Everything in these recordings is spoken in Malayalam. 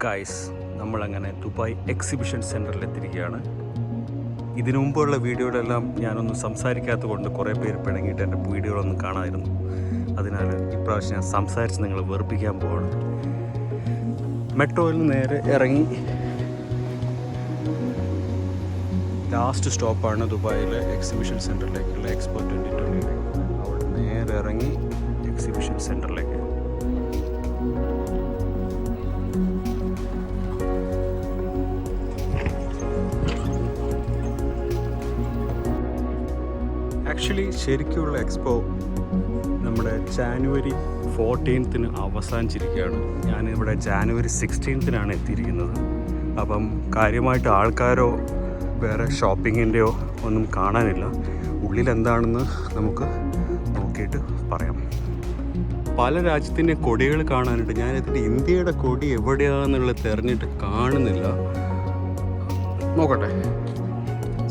ഗൈസ്, നമ്മളങ്ങനെ ദുബായ് എക്സിബിഷൻ സെൻറ്ററിൽ എത്തിയിരിക്കുകയാണ്. ഇതിനു മുമ്പുള്ള വീഡിയോയിലെല്ലാം ഞാനൊന്നും സംസാരിക്കാത്തത് കൊണ്ട് കുറേ പേര് പിണങ്ങിയിട്ട് എൻ്റെ വീഡിയോകളൊന്നും കാണാമായിരുന്നു. അതിനാൽ ഇപ്രാവശ്യം ഞാൻ സംസാരിച്ച് നിങ്ങളെ വെറുപ്പിക്കാൻ പോവാണ്. മെട്രോയിൽ നിന്ന് നേരെ ഇറങ്ങി ലാസ്റ്റ് സ്റ്റോപ്പാണ് ദുബായിലെ എക്സിബിഷൻ സെൻറ്ററിലേക്കുള്ള എക്സ്പോ 2020. അവിടെ നേരെ ഇറങ്ങി എക്സിബിഷൻ സെൻറ്ററിലേക്ക്. ആക്ച്വലി ശരിക്കുള്ള എക്സ്പോ നമ്മുടെ ജാനുവരി 14 അവസാനിച്ചിരിക്കുകയാണ്. ഞാനിവിടെ ജാനുവരി 16 എത്തിയിരിക്കുന്നത്. അപ്പം കാര്യമായിട്ട് ആൾക്കാരോ വേറെ ഷോപ്പിങ്ങിൻ്റെയോ ഒന്നും കാണാനില്ല. ഉള്ളിലെന്താണെന്ന് നമുക്ക് നോക്കിയിട്ട് പറയാം. പല രാജ്യത്തിൻ്റെ കൊടികൾ കാണാനുണ്ട്. ഞാനിതിൻ്റെ ഇന്ത്യയുടെ കൊടി എവിടെയാണെന്നുള്ളത് തിരഞ്ഞിട്ട് കാണുന്നില്ല. നോക്കട്ടെ,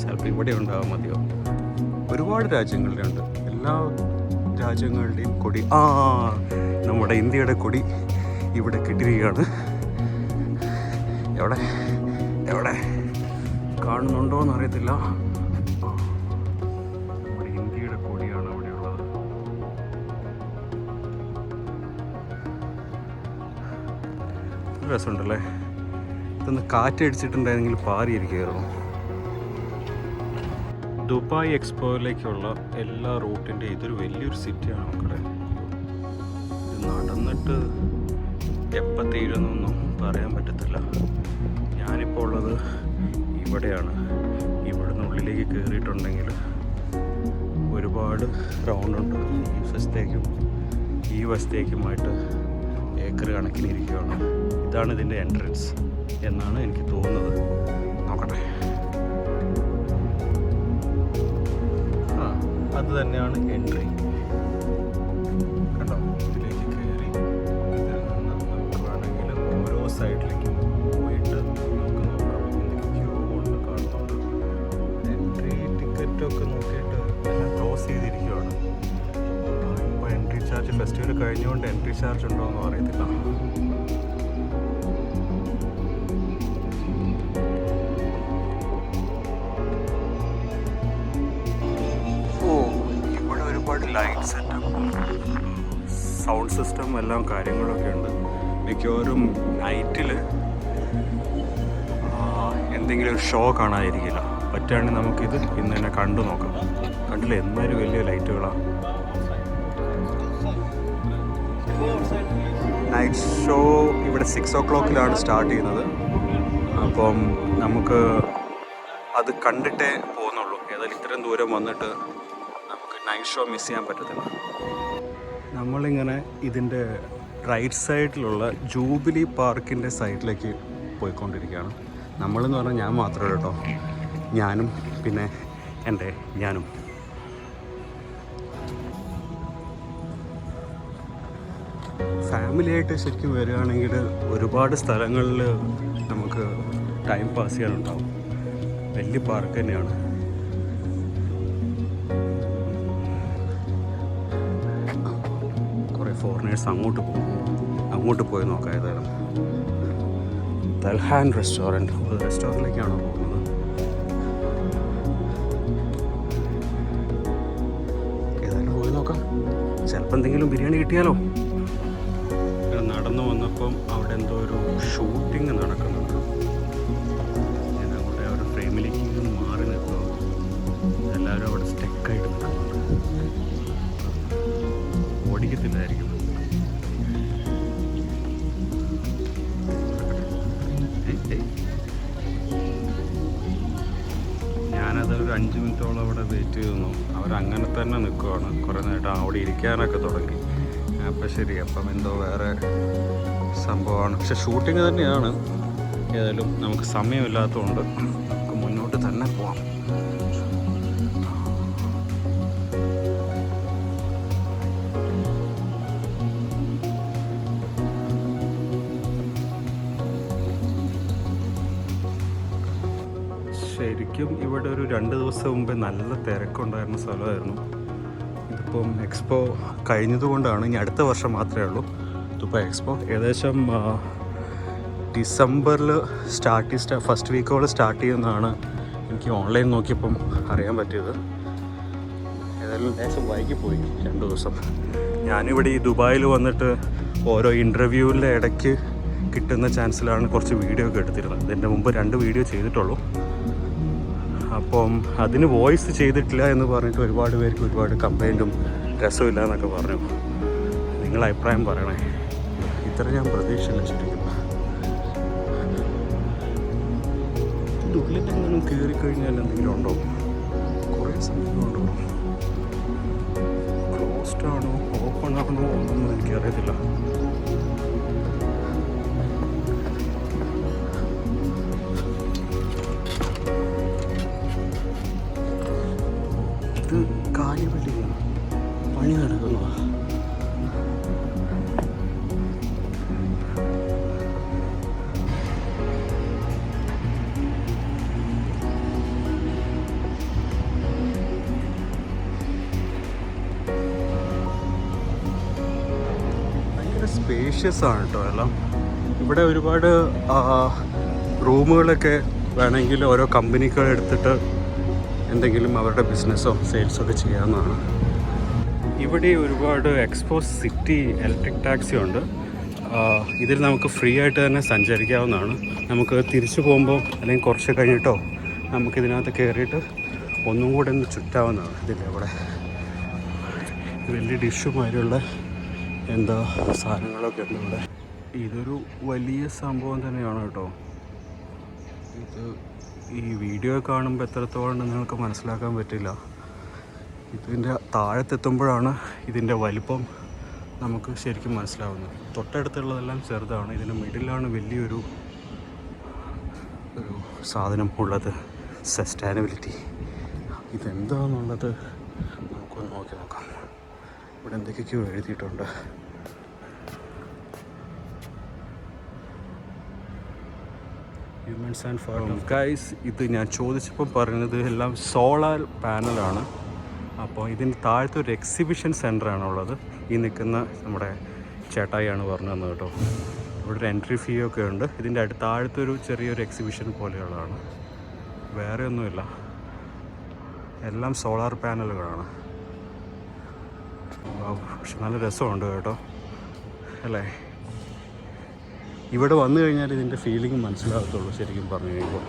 ചിലപ്പോൾ ഇവിടെ ഉണ്ടാവാൻ മതിയോ. ഒരുപാട് രാജ്യങ്ങളുടെ ഉണ്ട്. എല്ലാ രാജ്യങ്ങളുടെയും കൊടി നമ്മുടെ ഇന്ത്യയുടെ കൊടി ഇവിടെ കിട്ടിയിരിക്കുകയാണ്. എവിടെ എവിടെ കാണുന്നുണ്ടോ എന്നറിയത്തില്ല. നമ്മുടെ ഇന്ത്യയുടെ കൊടിയാണ് അവിടെയുള്ളത്. രസമുണ്ടല്ലേ. ഇതൊന്ന് കാറ്റടിച്ചിട്ടുണ്ടായിരുന്നെങ്കിൽ പാറിയിരിക്കുമായിരുന്നു. ദുബായ് എക്സ്പോയിലേക്കുള്ള എല്ലാ റൂട്ടിൻ്റെ ഇതൊരു വലിയൊരു സിറ്റിയാണ് മക്കളെ. ഇത് നടന്നിട്ട് എപ്പോൾ തീരുന്നൊന്നും പറയാൻ പറ്റത്തില്ല. ഞാനിപ്പോൾ ഉള്ളത് ഇവിടെയാണ്. ഇവിടുന്ന് ഉള്ളിലേക്ക് കയറിയിട്ടുണ്ടെങ്കിൽ ഒരുപാട് റൗണ്ടുണ്ട്. ഈ വശത്തേക്കുമായിട്ട് ഏക്കർ കണക്കിനിരിക്കുകയാണ്. ഇതാണ് ഇതിൻ്റെ എൻട്രൻസ് എന്നാണ് എനിക്ക് തോന്നുന്നത്. നോക്കട്ടെ, അത് തന്നെയാണ് എൻട്രി. കണ്ടോ, ഇതിലേക്ക് കയറി ഇതിൽ നിന്ന് നമുക്ക് വേണമെങ്കിൽ ഓരോ സൈഡിലേക്കും പോയിട്ട് നമുക്ക് നോക്കാം. ക്യൂ കൊണ്ട് കാണുന്നുണ്ട്. എൻട്രി ടിക്കറ്റൊക്കെ നോക്കിയിട്ട് എല്ലാം ക്ലോസ് ചെയ്തിരിക്കുകയാണ്. ഇപ്പോൾ എൻട്രി ചാർജ് ഫെസ്റ്റിവൽ കഴിഞ്ഞുകൊണ്ട് എൻട്രി ചാർജ് ഉണ്ടോ എന്നും അറിയത്തില്ല. ലൈറ്റ് സെറ്റപ്പ്, സൗണ്ട് സിസ്റ്റം, എല്ലാം കാര്യങ്ങളൊക്കെ ഉണ്ട്. മിക്കവാറും നൈറ്റിൽ എന്തെങ്കിലും ഒരു ഷോ കാണാതിരിക്കില്ല. പറ്റുകയാണെങ്കിൽ നമുക്കിത് ഇന്ന് തന്നെ കണ്ടു നോക്കാം. കണ്ടില്ല എന്നാലും വലിയ ലൈറ്റുകളാണ്. നൈറ്റ് ഷോ ഇവിടെ 6 o'clock സ്റ്റാർട്ട് ചെയ്യുന്നത്. അപ്പം നമുക്ക് അത് കണ്ടിട്ടേ പോകുന്നുള്ളൂ. ഏതായാലും ഇത്രയും ദൂരം വന്നിട്ട് നൈറ്റ് ഷോ മിസ് ചെയ്യാൻ പറ്റത്തില്ല. നമ്മളിങ്ങനെ ഇതിൻ്റെ റൈറ്റ് സൈഡിലുള്ള ജൂബിലി പാർക്കിൻ്റെ സൈഡിലേക്ക് പോയിക്കൊണ്ടിരിക്കുകയാണ്. നമ്മളെന്ന് പറഞ്ഞാൽ ഞാൻ മാത്രമല്ല കേട്ടോ, ഞാനും പിന്നെ ഞാനും. ഫാമിലിയായിട്ട് ശരിക്കും വരികയാണെങ്കിൽ ഒരുപാട് സ്ഥലങ്ങളിൽ നമുക്ക് ടൈം പാസ് ചെയ്യാനുണ്ടാവും. വലിയ പാർക്ക് തന്നെയാണ്. ഫോറിനേഴ്സ് അങ്ങോട്ട് പോയി നോക്കാം. ഏതായാലും ദൽഹാൻ റെസ്റ്റോറൻറ്റിലേക്കാണോ പോകുന്നത്? ഏതായാലും പോയി നോക്കാം. ചിലപ്പോൾ എന്തെങ്കിലും ബിരിയാണി കിട്ടിയാലോ. നടന്നു വന്നപ്പം അവിടെ എന്തോ ഒരു ഷൂട്ടിങ് നടക്കുന്നുണ്ട്. ഞാൻ അങ്ങോട്ട് അവരുടെ ഫ്രെയിമിലേക്ക് മാറി നിൽക്കുക. എല്ലാവരും അവിടെ സ്റ്റെക്കായിട്ട് നിൽക്കുന്നുണ്ട്. ഓടിക്കത്തില്ലായിരിക്കും. ഞാനതൊരു 5 മിനിറ്റോളം അവിടെ വെയിറ്റ് ചെയ്തു. അവരങ്ങനെ തന്നെ നിൽക്കുവാണ്. കുറേ നേരം അവിടെ ഇരിക്കാനൊക്കെ തുടങ്ങി. അപ്പം ശരി, അപ്പം എന്തോ വേറെ സംഭവമാണ്. പക്ഷെ ഷൂട്ടിങ് തന്നെയാണ്. ഏതായാലും നമുക്ക് സമയമില്ലാത്തതുകൊണ്ട് നമുക്ക് മുന്നോട്ട് തന്നെ പോവാം. ശരിക്കും ഇവിടെ ഒരു 2 ദിവസം മുമ്പേ നല്ല തിരക്കുണ്ടായിരുന്ന സ്ഥലമായിരുന്നു. ഇതിപ്പം എക്സ്പോ കഴിഞ്ഞതുകൊണ്ടാണ്. ഇനി അടുത്ത വർഷം മാത്രമേ ഉള്ളൂ ദുബായ് എക്സ്പോ. ഏകദേശം ഡിസംബറിൽ ഫസ്റ്റ് വീക്കോട് സ്റ്റാർട്ട് ചെയ്യുന്നതാണ് എനിക്ക് ഓൺലൈൻ നോക്കിയപ്പം അറിയാൻ പറ്റിയത്. ഏതായാലും ലേശം വൈകിപ്പോയി 2 ദിവസം. ഞാനിവിടെ ഈ ദുബായിൽ വന്നിട്ട് ഓരോ ഇൻ്റർവ്യൂവിൻ്റെ ഇടയ്ക്ക് കിട്ടുന്ന ചാൻസിലാണ് കുറച്ച് വീഡിയോ ഒക്കെ എടുത്തിരുന്നത്. ഇതിൻ്റെ മുമ്പ് 2 വീഡിയോ ചെയ്തിട്ടുള്ളൂ. അപ്പം അതിന് വോയിസ് ചെയ്തിട്ടില്ല എന്ന് പറഞ്ഞിട്ട് ഒരുപാട് പേർക്ക് ഒരുപാട് കംപ്ലൈൻറ്റും രസമില്ല എന്നൊക്കെ പറഞ്ഞു. നിങ്ങളുടെ അഭിപ്രായം പറയണേ. ഇത്ര ഞാൻ പ്രതീക്ഷയില്ല ശരിക്കും. ഉള്ളിലെങ്ങനെയും കയറിക്കഴിഞ്ഞാൽ എന്തെങ്കിലും ഉണ്ടോ? കുറേ സമയമുണ്ടോ? ക്ലോസ്ഡ് ആണോ ഓപ്പൺ ആണോ ഒന്നും എനിക്കറിയത്തില്ല. ഇത് കാര്യമില്ല, പണി നടക്കുന്നു. സ്പേഷ്യസ് ആണ് കേട്ടോ എല്ലാം. ഇവിടെ ഒരുപാട് റൂമുകളൊക്കെ വേണമെങ്കിൽ ഓരോ കമ്പനികൾ എടുത്തിട്ട് എന്തെങ്കിലും അവരുടെ ബിസിനസ്സോ സെയിൽസോ ഒക്കെ ചെയ്യാവുന്നതാണ്. ഇവിടെ ഒരുപാട് എക്സ്പോസ് സിറ്റി ഇലക്ട്രിക് ടാക്സി ഉണ്ട്. ഇതിൽ നമുക്ക് ഫ്രീ ആയിട്ട് തന്നെ സഞ്ചരിക്കാവുന്നതാണ്. നമുക്ക് തിരിച്ചു പോകുമ്പോൾ അല്ലെങ്കിൽ കുറച്ച് കഴിഞ്ഞിട്ടോ നമുക്കിതിനകത്ത് കയറിയിട്ട് ഒന്നും കൂടെ ഒന്ന് ചുറ്റാവുന്നതാണ്. ഇതിൻ്റെ ഇവിടെ വലിയ ഡിഷുമാതിരിയുള്ള എന്താ സാധനങ്ങളൊക്കെ ഉണ്ട് ഇവിടെ. ഇതൊരു വലിയ സംഭവം തന്നെയാണ് കേട്ടോ. ഇത് ഈ വീഡിയോ കാണുമ്പോൾ എത്രത്തോളം നിങ്ങൾക്ക് മനസ്സിലാക്കാൻ പറ്റില്ല. ഇതിൻ്റെ താഴത്തെത്തുമ്പോഴാണ് ഇതിൻ്റെ വലിപ്പം നമുക്ക് ശരിക്കും മനസ്സിലാവുന്നത്. തൊട്ടടുത്തുള്ളതെല്ലാം ചെറുതാണ്. ഇതിൻ്റെ മിഡിലാണ് വലിയൊരു സാധനം ഉള്ളത്, സസ്റ്റൈനബിലിറ്റി. ഇതെന്താണെന്നുള്ളത് നമുക്കൊന്ന് നോക്കാം. ഇവിടെ എന്തൊക്കെയോ എഴുതിയിട്ടുണ്ട്. Humans and farm guys. ഇത് ഞാൻ ചോദിച്ചപ്പോൾ പറഞ്ഞത് എല്ലാം സോളാർ പാനലാണ്. അപ്പോൾ ഇതിന് താഴത്തെ ഒരു എക്സിബിഷൻ സെൻ്ററാണുള്ളത്. ഈ നിൽക്കുന്ന നമ്മുടെ ചേട്ടായിയാണ് പറഞ്ഞു തന്നത് കേട്ടോ. ഇവിടെ ഒരു എൻട്രി ഫീ ഒക്കെ ഉണ്ട്. ഇതിൻ്റെ താഴത്തൊരു ചെറിയൊരു എക്സിബിഷൻ പോലെയുള്ളതാണ്. വേറെ ഒന്നുമില്ല, എല്ലാം സോളാർ പാനലുകളാണ്. പക്ഷെ നല്ല രസമുണ്ട് കേട്ടോ അല്ലേ. ഇവിടെ വന്നു കഴിഞ്ഞാൽ ഇതിൻ്റെ ഫീലിംഗ് മനസ്സിലാകത്തുള്ളൂ ശരിക്കും പറഞ്ഞു കഴിയുമ്പോൾ.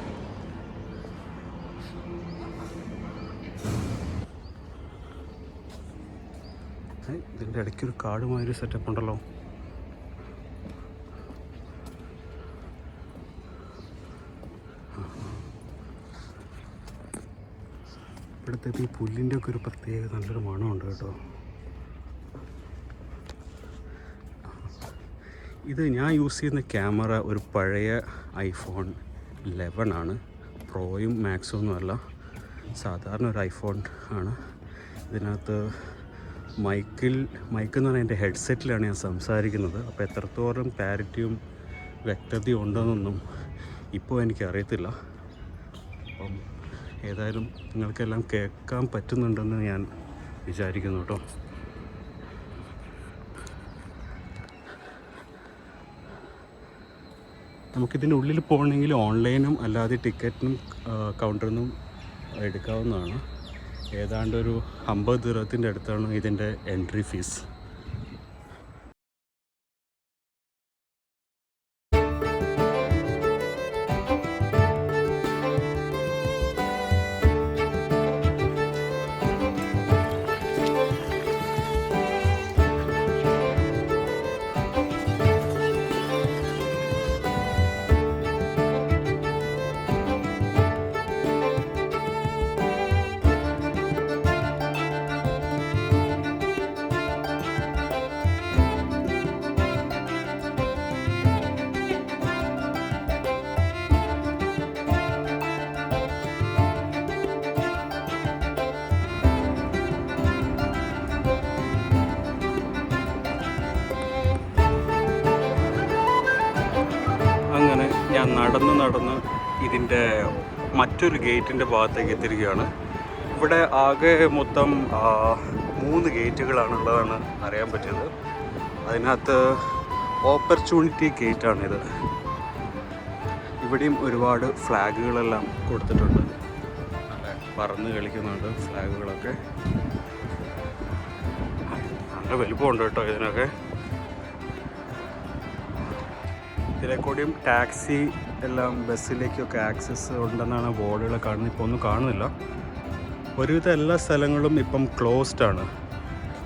ഇതിൻ്റെ ഇടയ്ക്കൊരു കാടുമായൊരു സെറ്റപ്പ് ഉണ്ടല്ലോ. ഇവിടുത്തെ ഈ പുല്ലിൻ്റെ ഒക്കെ ഒരു പ്രത്യേക നല്ലൊരു മണമുണ്ട് കേട്ടോ. ഇത് ഞാൻ യൂസ് ചെയ്യുന്ന ക്യാമറ ഒരു പഴയ iPhone 11 ആണ്. പ്രോയും മാക്സും ഒന്നുമല്ല, സാധാരണ ഒരു iPhone ആണ്. ഇതിനകത്ത് മൈക്ക് എന്ന് പറഞ്ഞാൽ എൻ്റെ ഹെഡ്സെറ്റിലാണ് ഞാൻ സംസാരിക്കുന്നത്. അപ്പോൾ എത്രത്തോളം ക്ലാരിറ്റിയും വ്യക്തതയും ഉണ്ടെന്നൊന്നും ഇപ്പോൾ എനിക്കറിയത്തില്ല. അപ്പം ഏതായാലും നിങ്ങൾക്കെല്ലാം കേൾക്കാൻ പറ്റുന്നുണ്ടെന്ന് ഞാൻ വിചാരിക്കുന്നു കേട്ടോ. നമുക്കിതിൻ്റെ ഉള്ളിൽ പോകണമെങ്കിൽ ഓൺലൈനും അല്ലാതെ ടിക്കറ്റിനും കൗണ്ടറിൽ നിന്നും എടുക്കാവുന്നതാണ്. ഏതാണ്ട് ഒരു 50 ദിർഹത്തിൻ്റെ അടുത്താണ് ഇതിൻ്റെ എൻട്രി ഫീസ്. ഞാൻ നടന്ന് ഇതിൻ്റെ മറ്റൊരു ഗേറ്റിൻ്റെ ഭാഗത്തേക്ക് എത്തിയിരിക്കുകയാണ്. ഇവിടെ ആകെ മൊത്തം 3 ഗേറ്റുകളാണുള്ളതാണ് അറിയാൻ പറ്റിയത്. അതിനകത്ത് ഓപ്പർച്യൂണിറ്റി ഗേറ്റാണിത്. ഇവിടെയും ഒരുപാട് ഫ്ലാഗുകളെല്ലാം കൊടുത്തിട്ടുണ്ട്. നല്ല പറന്ന് കളിക്കുന്നുണ്ട് ഫ്ലാഗുകളൊക്കെ. നല്ല വലുപ്പമുണ്ട് കേട്ടോ ഇതിനൊക്കെ. ഇതിലേക്കൂടിയും ടാക്സി എല്ലാം ബസ്സിലേക്കൊക്കെ ആക്സസ് ഉണ്ടെന്നാണ് ബോർഡുകൾ കാണുന്നത്. ഇപ്പോൾ ഒന്നും കാണുന്നില്ല. ഒരുവിധം എല്ലാ സ്ഥലങ്ങളും ഇപ്പം ക്ലോസ്ഡ് ആണ്.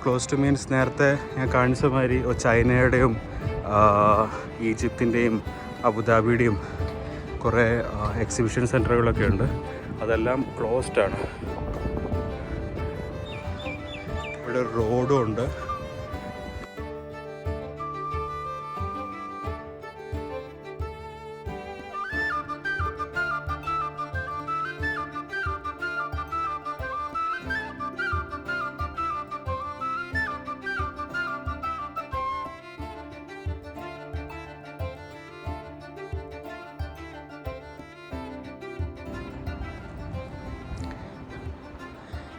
ക്ലോസ്ഡ് മീൻസ് നേരത്തെ ഞാൻ കാണിച്ച മാതിരി ചൈനയുടെയും ഈജിപ്തിൻ്റെയും അബുദാബിയുടെയും കുറേ എക്സിബിഷൻ സെൻറ്ററുകളൊക്കെ ഉണ്ട്. അതെല്ലാം ക്ലോസ്ഡ് ആണ്. ഇവിടെ ഒരു റോഡും ഉണ്ട്.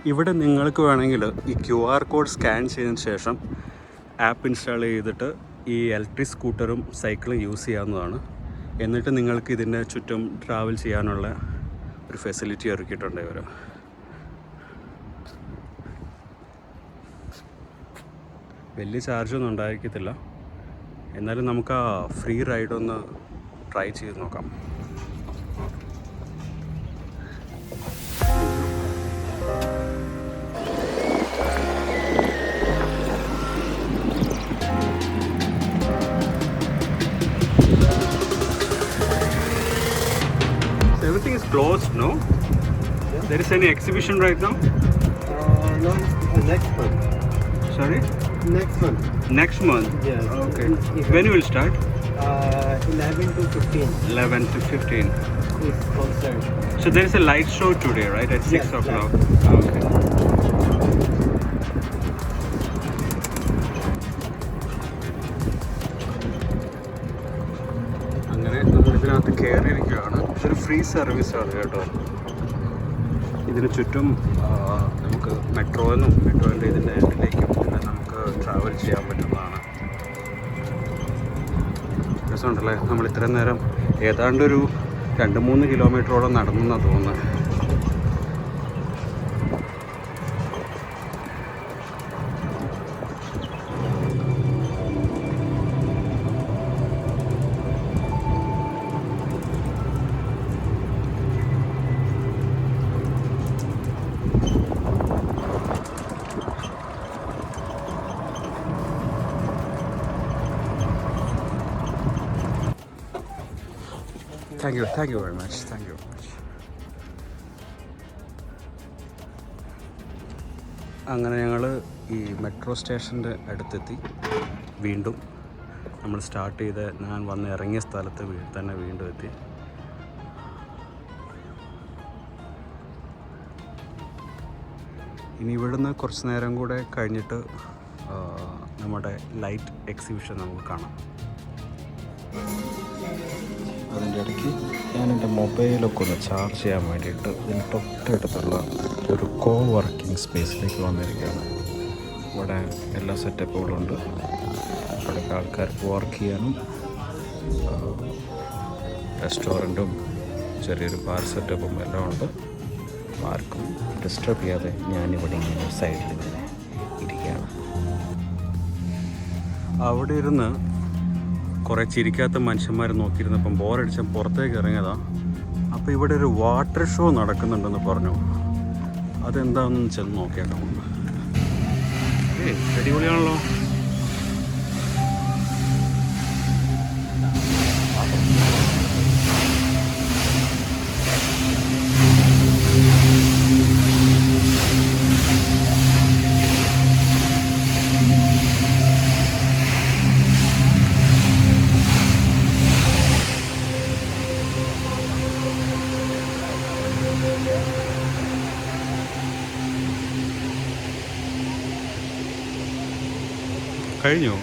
ഇവിടെ നിങ്ങൾക്ക് വേണമെങ്കിൽ ഈ QR കോഡ് സ്കാൻ ചെയ്തതിന് ശേഷം ആപ്പ് ഇൻസ്റ്റാൾ ചെയ്തിട്ട് ഈ ഇലക്ട്രിക് സ്കൂട്ടറും സൈക്കിളും യൂസ് ചെയ്യാവുന്നതാണ്. എന്നിട്ട് നിങ്ങൾക്ക് ഇതിൻ്റെ ചുറ്റും ട്രാവൽ ചെയ്യാനുള്ള ഒരു ഫെസിലിറ്റി ഒരുക്കിയിട്ടുണ്ട് ഇവർ. വലിയ ചാർജൊന്നും ഉണ്ടായിരിക്കത്തില്ല. എന്നാലും നമുക്ക് ആ ഫ്രീ റൈഡൊന്ന് ട്രൈ ചെയ്ത് നോക്കാം. Everything is closed, no? Yeah. There is any exhibition right now? No, next month. Sorry? Next month. Next month? Yes. Okay. When will start? 11 to 15. 11 to 15. Is concert. So there is a light show today, right? At 6 Yes, o'clock? light. Okay. അങ്ങനെ നമ്മളിതിനകത്ത് കയറിയിരിക്കുകയാണ്. ഇതൊരു ഫ്രീ സർവീസാണ് കേട്ടോ. ഇതിന് ചുറ്റും നമുക്ക് മെട്രോൻ്റെ ഇതിൻ്റെ എൻഡിലേക്കും പിന്നെ നമുക്ക് ട്രാവൽ ചെയ്യാൻ പറ്റുന്നതാണ്. രസമുണ്ടല്ലേ? നമ്മൾ ഇത്രയും നേരം ഏതാണ്ടൊരു 2-3 കിലോമീറ്ററോളം നടന്നെന്നാണ് തോന്നുന്നത്. Thank you very much. അങ്ങനെ ഞങ്ങൾ ഈ മെട്രോ സ്റ്റേഷൻ്റെ അടുത്തെത്തി. വീണ്ടും നമ്മൾ സ്റ്റാർട്ട് ചെയ്ത് ഞാൻ വന്ന് ഇറങ്ങിയ സ്ഥലത്ത് തന്നെ വീണ്ടും എത്തി. ഇനി ഇവിടുന്ന് കുറച്ച് നേരം കൂടെ കഴിഞ്ഞിട്ട് നമ്മുടെ ലൈറ്റ് എക്സിബിഷൻ നമുക്ക് കാണാം. അതിൻ്റെ ഇടയ്ക്ക് ഞാൻ എൻ്റെ മൊബൈലൊക്കെ ഒന്ന് ചാർജ് ചെയ്യാൻ വേണ്ടിയിട്ട് ഇതിന് തൊട്ടടുത്തുള്ള ഒരു കോ വർക്കിംഗ് സ്പേസിലേക്ക് വന്നിരിക്കുകയാണ്. ഇവിടെ എല്ലാ സെറ്റപ്പുകളും ഉണ്ട്. ഇവിടേക്ക് ആൾക്കാർക്ക് വർക്ക് ചെയ്യാനും റെസ്റ്റോറൻറ്റും ചെറിയൊരു ബാർ സെറ്റപ്പും എല്ലാം ഉണ്ട്. ആർക്കും ഡിസ്റ്റർബ് ചെയ്യാതെ ഞാനിവിടെ ഇങ്ങനെ സൈഡിൽ ഇങ്ങനെ ഇരിക്കുകയാണ്. അവിടെ ഇരുന്ന് കുറേ ചിരിക്കാത്ത മനുഷ്യന്മാർ നോക്കിയിരുന്നപ്പം ബോറടിച്ചാൽ പുറത്തേക്ക് ഇറങ്ങിയതാണ്. അപ്പോൾ ഇവിടെ ഒരു വാട്ടർ ഷോ നടക്കുന്നുണ്ടെന്ന് പറഞ്ഞു. അതെന്താണെന്ന് ചെന്ന് നോക്കിയേക്കാം. അടിപൊളിയാണല്ലോ. കഴിഞ്ഞോ?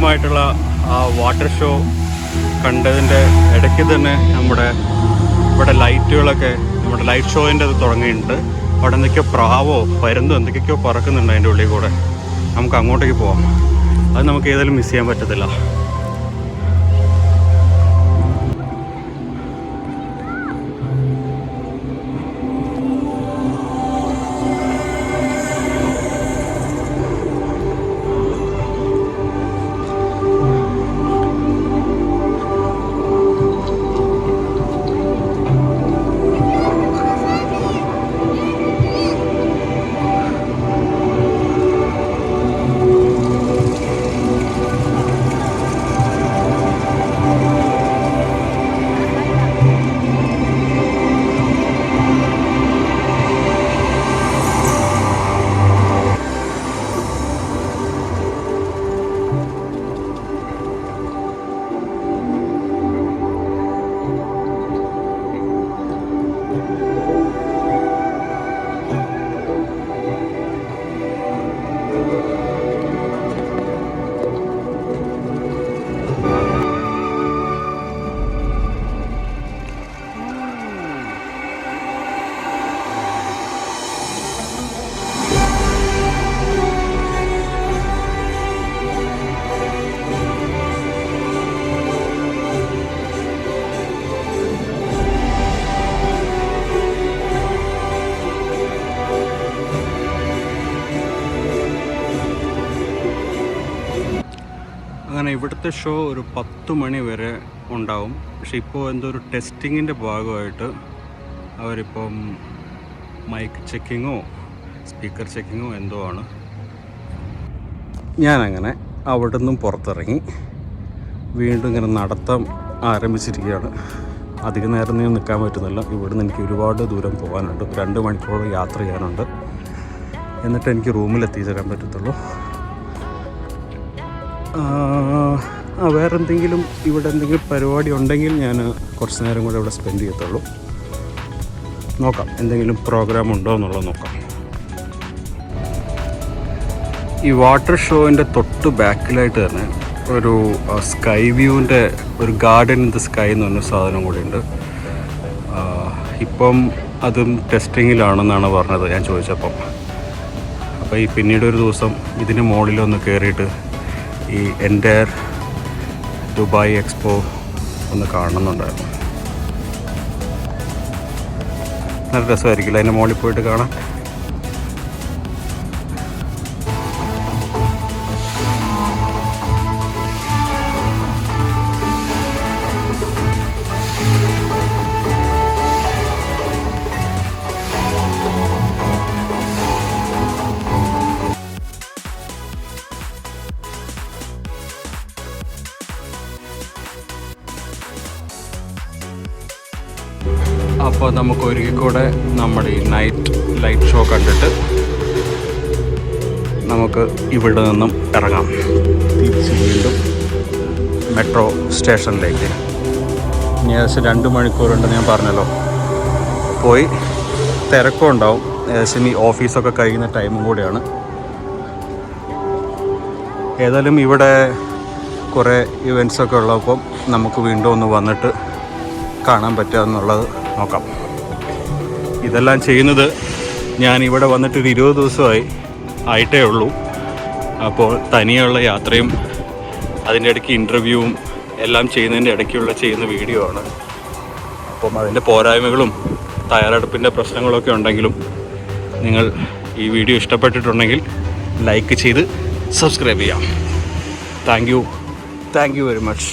മനോഹരമായിട്ടുള്ള ആ വാട്ടർ ഷോ കണ്ടതിൻ്റെ ഇടയ്ക്ക് തന്നെ ഇവിടെ ലൈറ്റുകളൊക്കെ നമ്മുടെ ലൈറ്റ് ഷോയിൻ്റെ അത് തുടങ്ങിയിട്ടുണ്ട്. അവിടെ എന്തൊക്കെയോ പ്രാവോ പരുന്തോ എന്തൊക്കെയോ പറക്കുന്നുണ്ട് അതിൻ്റെ ഉള്ളിൽ കൂടെ. നമുക്ക് അങ്ങോട്ടേക്ക് പോവാം. അത് നമുക്ക് ഏതായാലും മിസ് ചെയ്യാൻ പറ്റത്തില്ല. അങ്ങനെ ഇവിടുത്തെ ഷോ ഒരു 10 മണി വരെ ഉണ്ടാവും. പക്ഷെ ഇപ്പോൾ എന്തോ ഒരു ടെസ്റ്റിങ്ങിൻ്റെ ഭാഗമായിട്ട് അവരിപ്പം മൈക്ക് ചെക്കിങ്ങോ സ്പീക്കർ ചെക്കിങ്ങോ എന്തോ ആണ്. ഞാനങ്ങനെ അവിടെ നിന്നും പുറത്തിറങ്ങി വീണ്ടും ഇങ്ങനെ നടത്തം ആരംഭിച്ചിരിക്കുകയാണ്. അധികം നേരം നീ നിൽക്കാൻ പറ്റുന്നില്ല. ഇവിടുന്ന് എനിക്ക് ഒരുപാട് ദൂരം പോകാനുണ്ട്. 2 മണിക്കൂർ യാത്ര ചെയ്യാനുണ്ട്. എന്നിട്ട് എനിക്ക് റൂമിൽ എത്തിച്ചേരാൻ പറ്റത്തുള്ളൂ. വേറെ എന്തെങ്കിലും ഇവിടെ എന്തെങ്കിലും പരിപാടി ഉണ്ടെങ്കിൽ ഞാൻ കുറച്ച് നേരം കൂടെ ഇവിടെ സ്പെൻഡ് ചെയ്യത്തുള്ളൂ. നോക്കാം എന്തെങ്കിലും പ്രോഗ്രാം ഉണ്ടോ എന്നുള്ളത് നോക്കാം. ഈ വാട്ടർ ഷോയിൻ്റെ തൊട്ട് ബാക്കിലായിട്ട് തന്നെ ഒരു സ്കൈ വ്യൂവിൻ്റെ ഒരു ഗാർഡൻ ഇൻ ദ സ്കൈ എന്ന് പറഞ്ഞ സാധനം കൂടി ഉണ്ട്. ഇപ്പം അതും ടെസ്റ്റിങ്ങിലാണെന്നാണ് പറഞ്ഞത് ഞാൻ ചോദിച്ചപ്പം. അപ്പോൾ ഈ പിന്നീട് ഒരു ദിവസം ഇതിന് മുകളിലൊന്ന് കയറിയിട്ട് ഈ എൻ്റയർ ദുബായ് എക്സ്പോ ഒന്ന് കാണുന്നുണ്ടായിരുന്നു. നല്ല രസമായിരിക്കില്ല അതിൻ്റെ മുകളിൽ പോയിട്ട് കാണാൻ. അപ്പോൾ നമുക്ക് ഒരിക്കൽ കൂടെ നമ്മുടെ ഈ നൈറ്റ് ലൈറ്റ് ഷോ കണ്ടിട്ട് നമുക്ക് ഇവിടെ നിന്നും ഇറങ്ങാം. തിരിച്ച് വീണ്ടും മെട്രോ സ്റ്റേഷനിലേക്ക്. ഇനി ഏകദേശം 2 മണിക്കൂറുണ്ടെന്ന് ഞാൻ പറഞ്ഞല്ലോ. പോയി തിരക്കും ഉണ്ടാവും. ഏകദേശം ഈ ഓഫീസൊക്കെ കഴിയുന്ന ടൈമും കൂടിയാണ്. ഏതായാലും ഇവിടെ കുറേ ഇവൻറ്റ്സൊക്കെ ഉള്ളപ്പം നമുക്ക് വീണ്ടും ഒന്ന് വന്നിട്ട് കാണാൻ പറ്റുക എന്നുള്ളത് നോക്കാം. ഇതെല്ലാം ചെയ്യുന്നത് ഞാൻ ഇവിടെ വന്നിട്ട് ഒരു 20 ദിവസമായി ആയിട്ടേ ഉള്ളൂ. അപ്പോൾ തനിയുള്ള യാത്രയും അതിൻ്റെ ഇടയ്ക്ക് ഇൻ്റർവ്യൂവും എല്ലാം ചെയ്യുന്നതിൻ്റെ ഇടയ്ക്കുള്ള ചെയ്യുന്ന വീഡിയോ ആണ്. അപ്പം അതിൻ്റെ പോരായ്മകളും തയ്യാറെടുപ്പിൻ്റെ പ്രശ്നങ്ങളൊക്കെ ഉണ്ടെങ്കിലും നിങ്ങൾ ഈ വീഡിയോ ഇഷ്ടപ്പെട്ടിട്ടുണ്ടെങ്കിൽ ലൈക്ക് ചെയ്ത് സബ്സ്ക്രൈബ് ചെയ്യാം. Thank you very much.